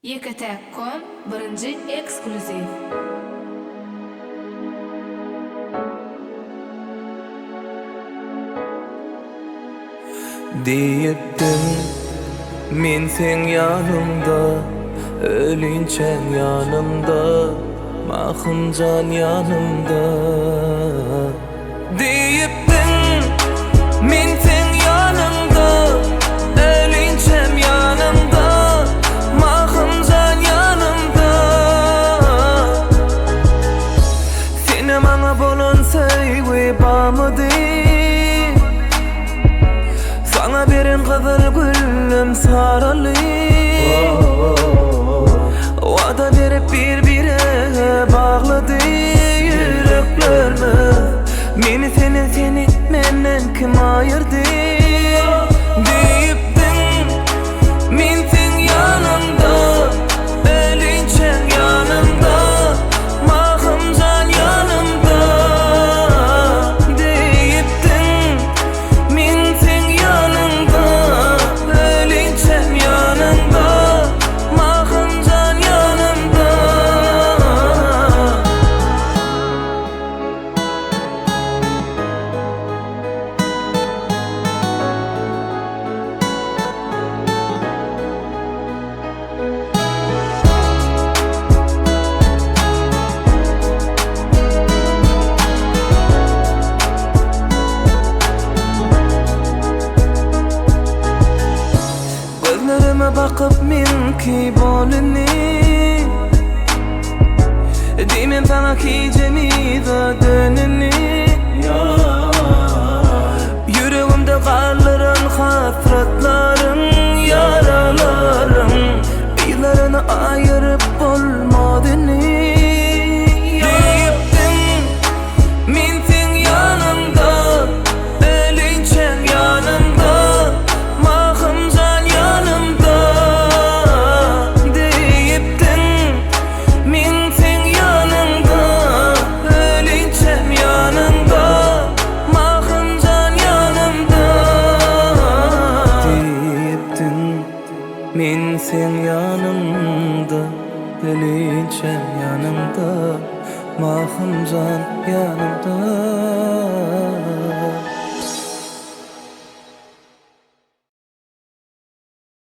YKT.com birinci ekskluziv. Diyettim men sen yanımda, ölünçen yanımda, mahımcan yanımda. Diyettim men sen yanımda, ölünçen yanımda, mahımcan yanımda. Seni bana bolan sevgi bağmadı. Sana beren kızıl gülüm saralı. Vada berip bir-bire bağladı yüreklerimi. Meni seni menden kim ayırdı? Deyiptin men sen yanımda, ölünçen yanımda, mahımcan yanımda. Deyiptin men sen yanımda, ölünçen yanımda, mahımcan yanımda. Gözlerime bakıp men ki bolini, demem sana ki cemida döneni. Yüreğimde kalırın hasretlerin, yaralarım, İylerini ayırıp olmadığını. Deyiptin men sen yanımda, ölünçen yanımda, mahımcan yanımda. Deyiptin men sen yanımda, ölünçen yanımda, mahımcan yanımda. Deyiptin men sen yanımda, ölünçen yanımda, mahımcan yanımda.